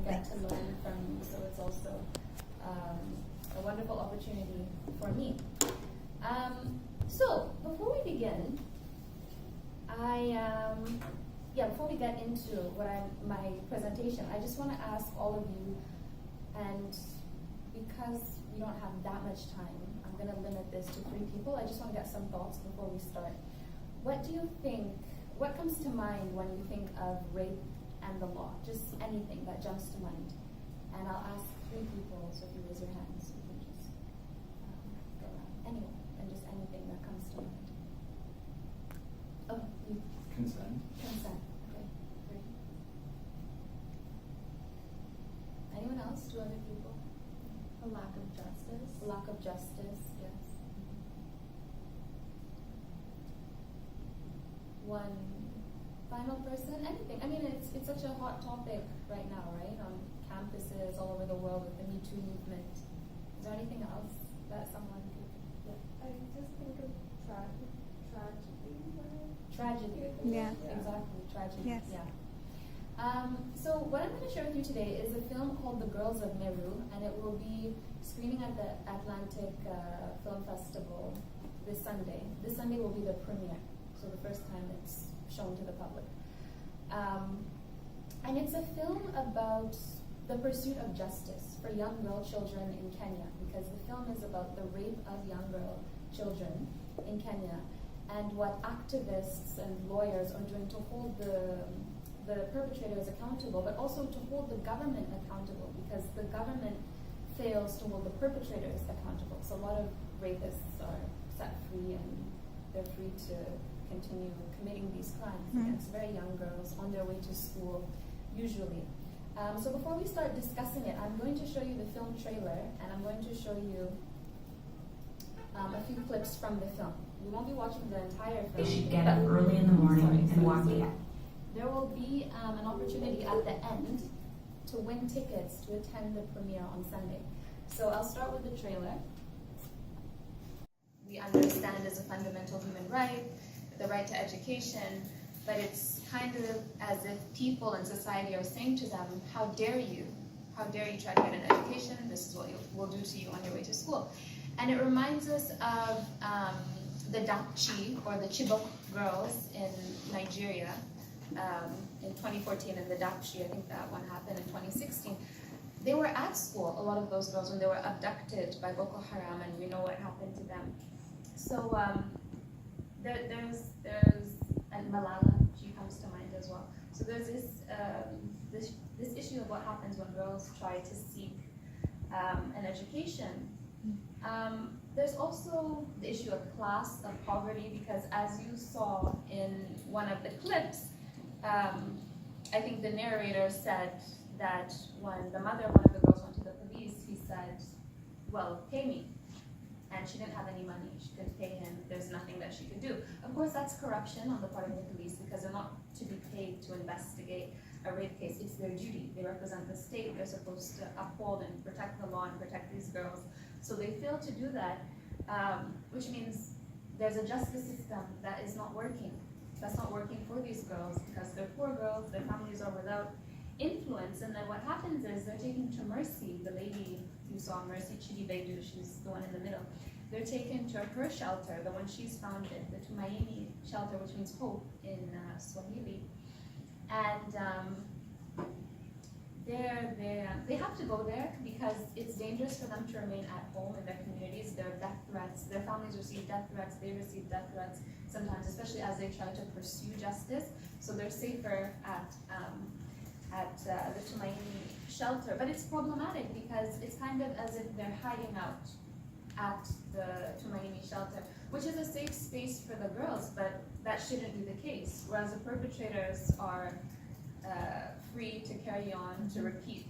and get to learn from you. So it's also a wonderful opportunity for me. So before we begin, before we get into my presentation, I just want to ask all of you, and because we don't have that much time, I'm going to limit this to 3 people. I just want to get some thoughts before we start. What do you think, what comes to mind when you think of rape and the law? Just anything that jumps to mind. And I'll ask 3 people, so if you raise your hands, you can just go around. Anyone, and just anything that comes to mind. Oh, you. Consent. Consent. Okay, great. Anyone else? 2 other people? A lack of justice. A lack of justice, yes. One final person? Anything. I mean, it's such a hot topic right now, right? On campuses all over the world with the Me Too movement. Is there anything else that someone could? I just think of tragedy. Tragedy. Yeah. Exactly, tragedy. Yes. Yeah. So what I'm going to share with you today is a film called The Girls of Meru, and it will be screening at the Atlantic Film Festival this Sunday. This Sunday will be the premiere, so the first time it's shown to the public. And it's a film about the pursuit of justice for young girl children in Kenya, because the film is about the rape of young girl children in Kenya and what activists and lawyers are doing to hold the perpetrators accountable, but also to hold the government accountable, because the government fails to hold the perpetrators accountable. So a lot of rapists are set free and they're free to continue committing these crimes against very young girls on their way to school, usually. So before we start discussing it, I'm going to show you the film trailer, and I'm going to show you a few clips from the film. We won't be watching the entire film. They should get up early in the morning and walk the out. There will be an opportunity at the end to win tickets to attend the premiere on Sunday. So I'll start with the trailer. We understand as a fundamental human right, the right to education, but it's kind of as if people in society are saying to them, how dare you? How dare you try to get an education? This is what we'll do to you on your way to school. And it reminds us of the Dapchi, or the Chibok girls in Nigeria in 2014, and the Dapchi, I think that one happened in 2016. They were at school, a lot of those girls, when they were abducted by Boko Haram, and we know what happened to them. So there's and Malala, she comes to mind as well. So there's this issue of what happens when girls try to seek an education. There's also the issue of class, of poverty, because as you saw in one of the clips, I think the narrator said that when the mother of one of the girls went to the police, he said, well, pay me. And she didn't have any money. She couldn't pay him. There's nothing that she could do. Of course, that's corruption on the part of the police, because they're not to be paid to investigate a rape case. It's their duty. They represent the state. They're supposed to uphold and protect the law and protect these girls. So they fail to do that, which means there's a justice system that is not working. That's not working for these girls, because they're poor girls, their families are without influence, and then what happens is they're taken to Mercy, the lady you saw, Mercy Chidibedu, she's the one in the middle. They're taken to her shelter, the one she's founded, the Tumaini shelter, which means hope in Swahili. And they have to go there because it's dangerous for them to remain at home in their communities. There are death threats. Their families receive death threats. They receive death threats sometimes, especially as they try to pursue justice. So they're safer at the Tumaini shelter. But it's problematic because it's kind of as if they're hiding out at the Tumaini shelter, which is a safe space for the girls, but that shouldn't be the case. Whereas the perpetrators are free to carry on, to repeat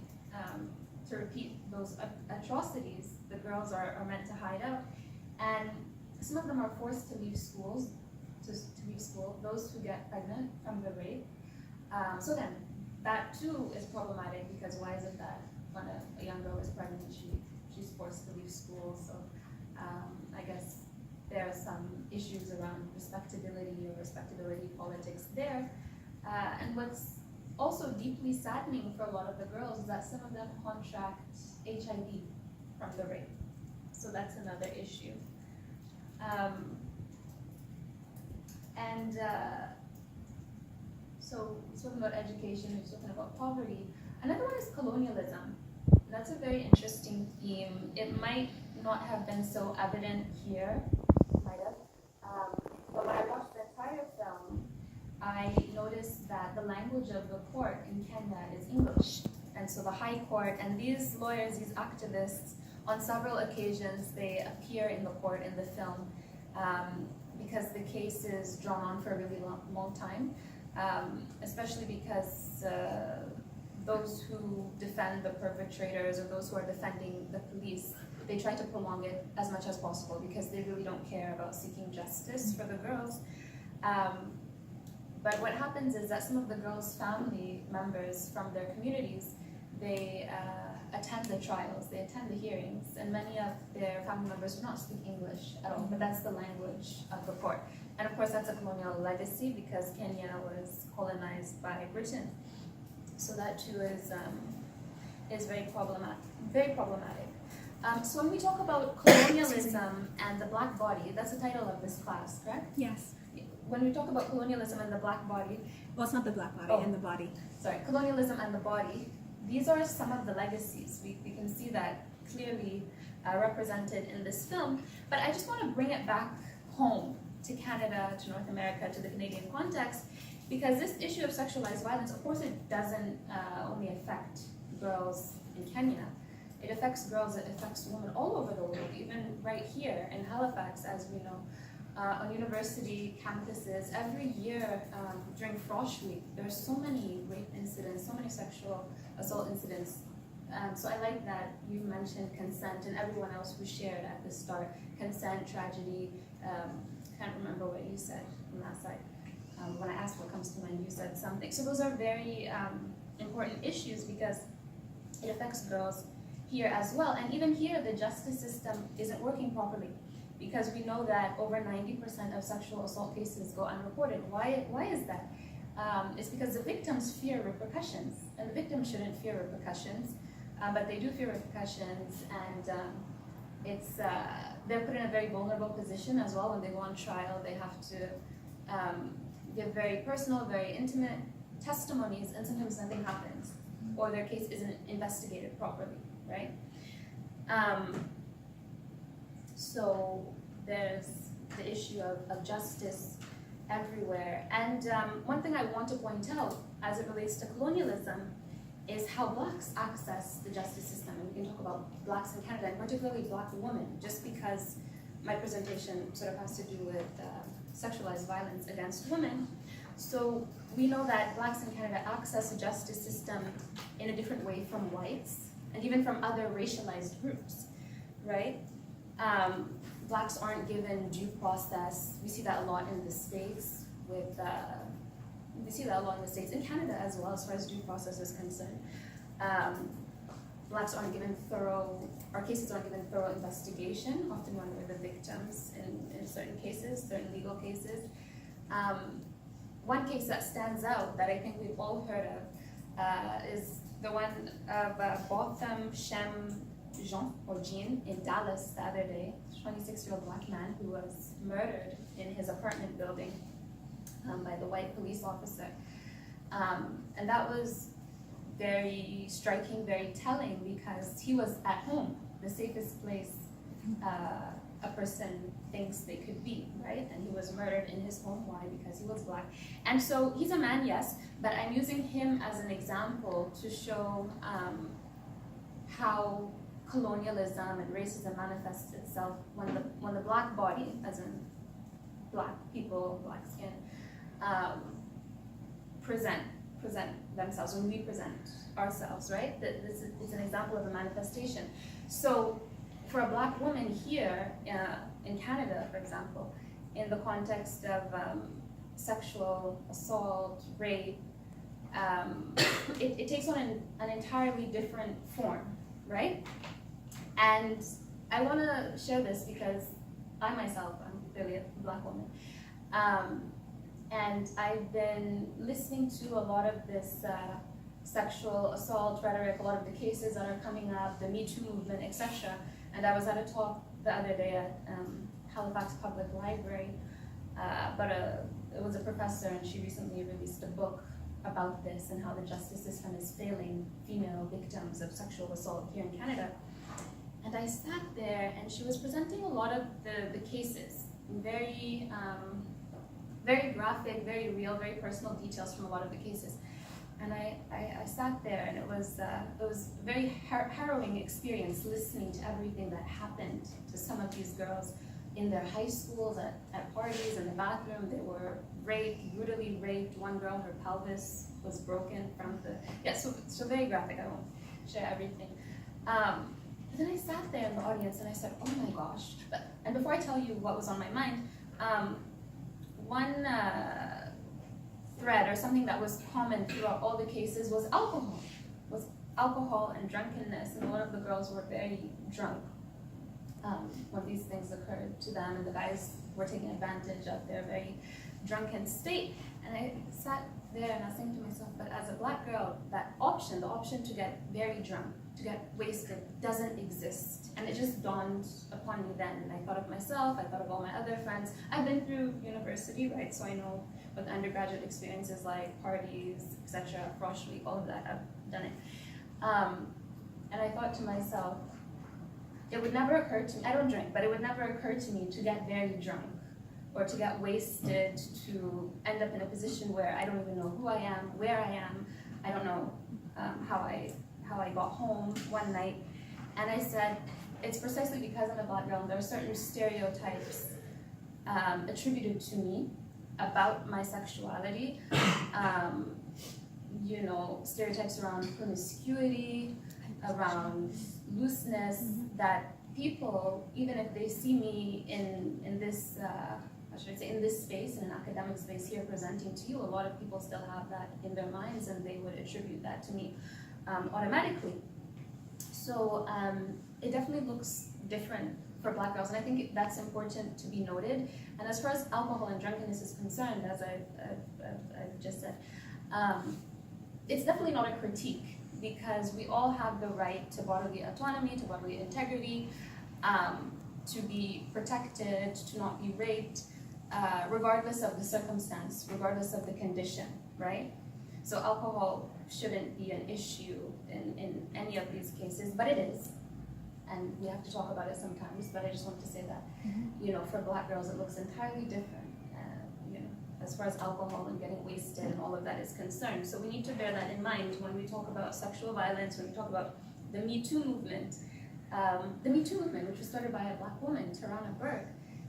those atrocities, the girls are meant to hide out. And some of them are forced to leave schools, to leave school, those who get pregnant from the rape. So then, that too is problematic, because why is it that when a young girl is pregnant, she's forced to leave school? So I guess there are some issues around respectability or respectability politics there. And what's also deeply saddening for a lot of the girls is that some of them contract HIV from the rape. So that's another issue. So we've spoken about education, we've spoken about poverty. Another one is colonialism. That's a very interesting theme. It might not have been so evident here, might have. But when I watched the entire film, I noticed that the language of the court in Kenya is English. And so the High Court and these lawyers, these activists, on several occasions, they appear in the court in the film because the case is drawn on for a really long time, especially because those who defend the perpetrators or those who are defending the police, they try to prolong it as much as possible because they really don't care about seeking justice for the girls. But what happens is that some of the girls' family members from their communities, they attend the trials, they attend the hearings, and many of their family members do not speak English at all, but that's the language of the court. And of course that's a colonial legacy because Kenya was colonized by Britain. So that too is very problematic. So when we talk about colonialism and the black body, that's the title of this class, correct? Yes. When we talk about colonialism and the black body, Well, it's not the black body, Oh. and the body. sorry, colonialism and the body, these are some of the legacies. We can see that clearly represented in this film, but I just want to bring it back home to Canada, to North America, to the Canadian context, because this issue of sexualized violence, of course, it doesn't only affect girls in Kenya. It affects girls, it affects women all over the world, even right here in Halifax, as we know. On university campuses, every year during Frosh Week, there's so many rape incidents, so many sexual assault incidents. So I like that you mentioned consent and everyone else who shared at the start. Consent, tragedy, can't remember what you said on that side. When I asked what comes to mind, you said something. So those are very important issues because it affects girls here as well. And even here, the justice system isn't working properly because we know that over 90% of sexual assault cases go unreported. Why is that? It's because the victims fear repercussions, and the victims shouldn't fear repercussions, but they do fear repercussions, and they're put in a very vulnerable position as well. When they go on trial, they have to give very personal, very intimate testimonies, and sometimes nothing happens, or their case isn't investigated properly, right? So there's the issue of justice everywhere. And one thing I want to point out as it relates to colonialism is how blacks access the justice system. And we can talk about blacks in Canada, and particularly black women, just because my presentation sort of has to do with sexualized violence against women. So we know that blacks in Canada access the justice system in a different way from whites, and even from other racialized groups, right? Blacks aren't given due process. We see that a lot in the States we see that a lot in the States, in Canada as well, as far as due process is concerned. Blacks aren't given our cases aren't given thorough investigation, often when we're the victims in certain cases, certain legal cases. One case that stands out that I think we've all heard of is the one of Botham Shem Jean in Dallas the other day, 26-year-old black man who was murdered in his apartment building by the white police officer. And that was very striking, very telling, because he was at home, the safest place a person thinks they could be, right? And he was murdered in his home. Why? Because he was black. And so he's a man, yes, but I'm using him as an example to show how colonialism and racism manifests itself when the black body, as in black people, black skin, present themselves, when we present ourselves, right? This is an example of a manifestation. So for a black woman here in Canada, for example, in the context of sexual assault, rape, it takes on an entirely different form, right? And I want to share this because I myself, I'm clearly a black woman. And I've been listening to a lot of this sexual assault rhetoric, a lot of the cases that are coming up, the Me Too movement, etc. And I was at a talk the other day at Halifax Public Library, it was a professor, and she recently released a book about this and how the justice system is failing female victims of sexual assault here in Canada. And I sat there, and she was presenting a lot of the cases, very graphic, very real, very personal details from a lot of the cases. And I sat there, and it was a very harrowing experience listening to everything that happened to some of these girls in their high schools, at parties, in the bathroom. They were raped, brutally raped. One girl, her pelvis was broken from so very graphic. I won't share everything. But then I sat there in the audience and I said, oh my gosh. And before I tell you what was on my mind, one thread or something that was common throughout all the cases was alcohol and drunkenness, and a lot of the girls were very drunk when these things occurred to them, and the guys were taking advantage of their very drunken state. And I sat there and I was thinking to myself, but as a black girl, that option, the option to get very drunk, to get wasted, doesn't exist. And it just dawned upon me then, and I thought of myself, I thought of all my other friends. I've been through university, right, so I know what the undergraduate experience is like, parties, etc., frosh week, all of that, I've done it. And I thought to myself, it would never occur to me, I don't drink, but it would never occur to me to get very drunk or to get wasted, to end up in a position where I don't even know who I am, where I am. I don't know how I got home one night. And I said, it's precisely because I'm a black girl, and there are certain stereotypes attributed to me about my sexuality. Stereotypes around promiscuity, around looseness, that people, even if they see me in this, in this space, in an academic space here presenting to you, a lot of people still have that in their minds, and they would attribute that to me automatically. So it definitely looks different for black girls, and I think that's important to be noted. And as far as alcohol and drunkenness is concerned, as I've just said, it's definitely not a critique, because we all have the right to bodily autonomy, to bodily integrity, to be protected, to not be raped, regardless of the circumstance, regardless of the condition, right? So alcohol shouldn't be an issue in any of these cases, but it is. And we have to talk about it sometimes, but I just want to say that, for black girls, it looks entirely different, as far as alcohol and getting wasted and all of that is concerned. So we need to bear that in mind when we talk about sexual violence, when we talk about the Me Too movement. The Me Too movement, which was started by a black woman, Tarana Burke,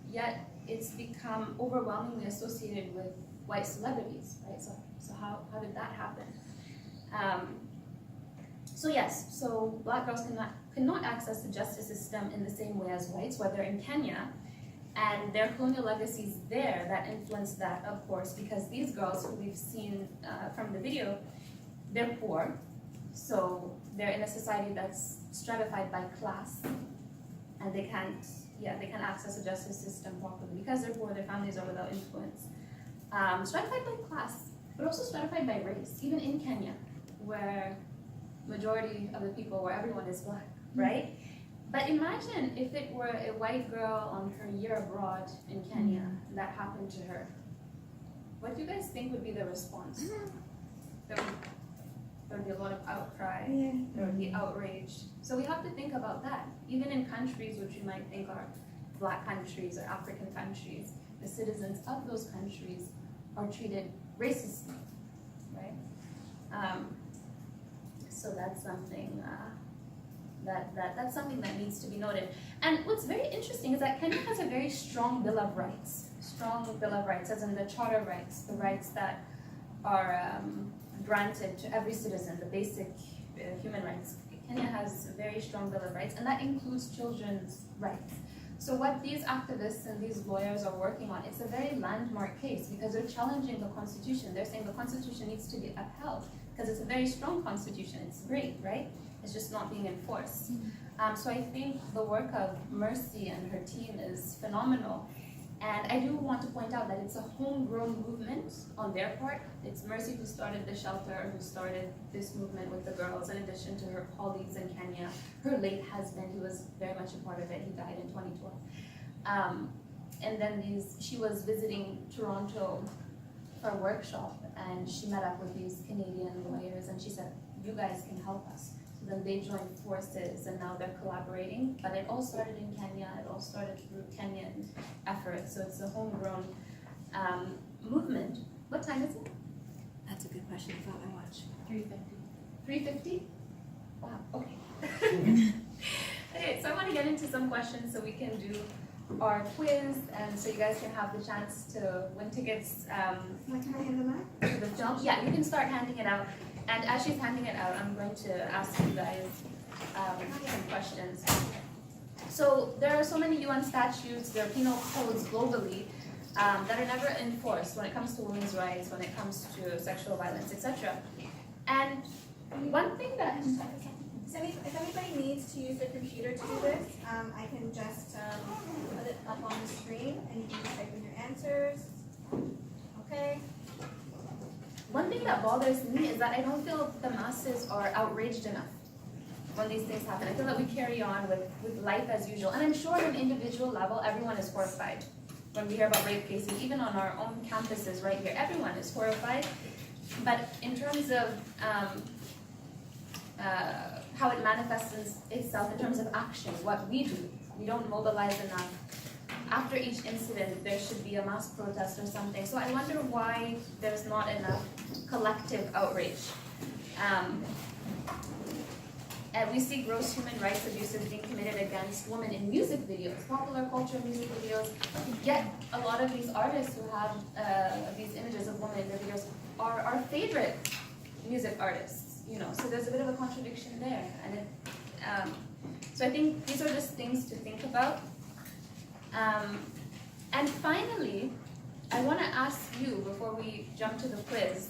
yet it's become overwhelmingly associated with white celebrities, right? So how did that happen? So black girls cannot access the justice system in the same way as whites, whether in Kenya, and their colonial legacies there that influence that, of course, because these girls who we've seen from the video, they're poor, so they're in a society that's stratified by class, and they can't access the justice system properly because they're poor, their families are without influence. Stratified by class, but also stratified by race, even in Kenya, where majority of the people, where everyone is black, right? But imagine if it were a white girl on her year abroad in Kenya and that happened to her. What do you guys think would be the response? There would be a lot of outcry, there would be outrage. So we have to think about that. Even in countries which you might think are black countries or African countries, the citizens of those countries are treated racistly, right? So that's something that's something that needs to be noted. And what's very interesting is that Kenya has a very strong Bill of Rights. Strong Bill of Rights, as in the charter rights, the rights that are granted to every citizen, the basic human rights. Kenya has a very strong Bill of Rights, and that includes children's rights. So what these activists and these lawyers are working on, it's a very landmark case because they're challenging the Constitution. They're saying the Constitution needs to be upheld because it's a very strong Constitution. It's great, right? It's just not being enforced. So I think the work of Mercy and her team is phenomenal. And I do want to point out that it's a homegrown movement on their part. It's Mercy who started the shelter, who started this movement with the girls, in addition to her colleagues in Kenya. Her late husband, who was very much a part of it, he died in 2012. And then she was visiting Toronto for a workshop, and she met up with these Canadian lawyers, and she said, you guys can help us. So then they joined forces, and now they're collaborating. But it all started in Kenya. It all started through Kenyan efforts. So it's a homegrown movement. What time is it? That's a good question. I thought I watched. 3:50? Wow, okay. Okay, so I want to get into some questions so we can do our quiz, and so you guys can have the chance to win tickets Can I hand them out? to the film. Yeah, you can start handing it out. And as she's handing it out, I'm going to ask you guys some questions. So there are so many UN statutes, there are penal codes globally that are never enforced when it comes to women's rights, when it comes to sexual violence, etc. And one thing that So if anybody needs to use their computer to do this, I can just put it up on the screen and you can just type in your answers. Okay. one thing that bothers me is that I don't feel the masses are outraged enough when these things happen. I feel that we carry on with life as usual. And I'm sure on an individual level, everyone is horrified when we hear about rape cases, even on our own campuses right here. Everyone is horrified. But in terms of how it manifests itself in terms of action, what we do, we don't mobilize enough. After each incident, there should be a mass protest or something. So I wonder why there's not enough collective outrage. And we see gross human rights abuses being committed against women in music videos, popular culture music videos. Yet a lot of these artists who have these images of women in their videos are our favorite music artists. You know, so there's a bit of a contradiction there. And so I think these are just things to think about. And finally, I want to ask you, before we jump to the quiz,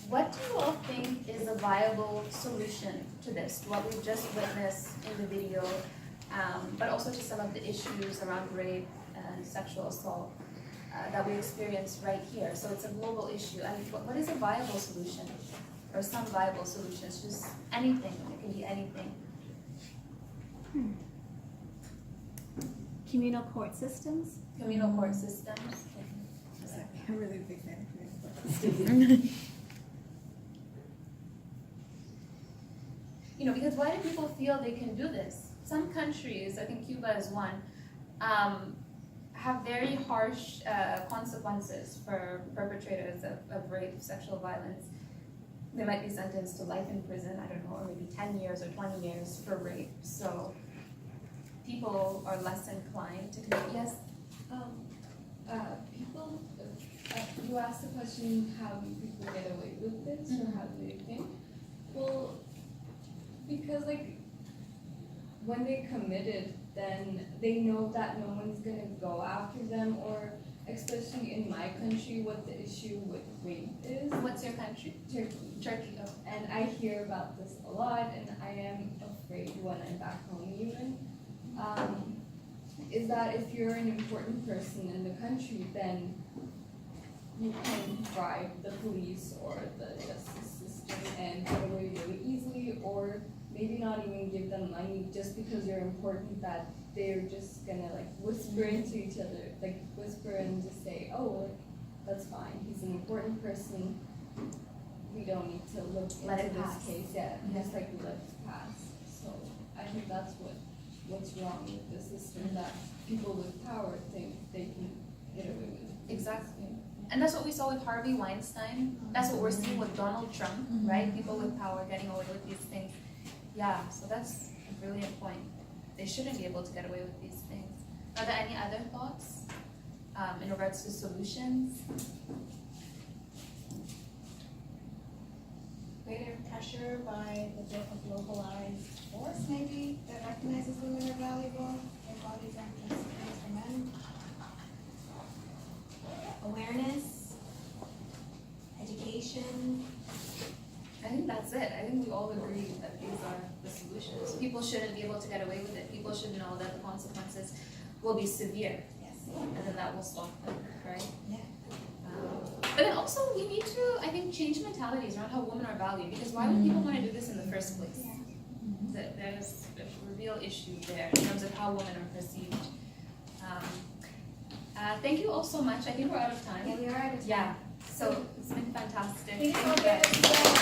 what do you all think is a viable solution to this, to what we've just witnessed in the video, but also to some of the issues around rape and sexual assault that we experience right here? So it's a global issue. And what is a viable solution? Or some viable solutions? Just anything. It can be anything. Communal court systems. Communal court systems. I'm really a big fan of communal court systems. You know, because why do people feel they can do this? Some countries, I think Cuba is one, have very harsh consequences for perpetrators of rape, sexual violence. They might be sentenced to life in prison, I don't know, or maybe 10 years or 20 years for rape. So people are less inclined to commit. Yes? People, you asked the question, how do people get away with this, or how do they think? Well, because like, when they committed, then they know that no one's gonna go after them, or especially in my country, what the issue with rape is. What's your country? Turkey. Turkey. Oh. And I hear about this a lot, and I am afraid when I'm back home even. Is that if you're an important person in the country, then you can bribe the police or the justice system and get away really easily, or maybe not even give them money just because you're important, that they're just gonna like whisper into each other, like whisper and just say, oh, like, that's fine, he's an important person, we don't need to look into this case, just like we let it pass. So I think that's what's wrong with the system, that people with power think they can get away with it. Exactly. And that's what we saw with Harvey Weinstein. That's what we're seeing with Donald Trump, right? People with power getting away with these things. Yeah, so that's a brilliant point. They shouldn't be able to get away with these things. Are there any other thoughts in regards to solutions? Greater pressure by the globalized force, maybe, that recognizes women are valuable, their bodies aren't just things for men. Awareness, education. I think that's it. I think we all agree that these are the solutions. People shouldn't be able to get away with it. People should know that the consequences will be severe, Yes. and then that will stop them, right? Yeah. But then also we need to, I think, change mentalities around how women are valued, because why would people want to do this in the first place? Yeah. There's a real issue there in terms of how women are perceived. Thank you all so much. I think we're out of time. Yeah, we are out of time. Yeah, so it's been fantastic. Thank you so Thank you guys. much.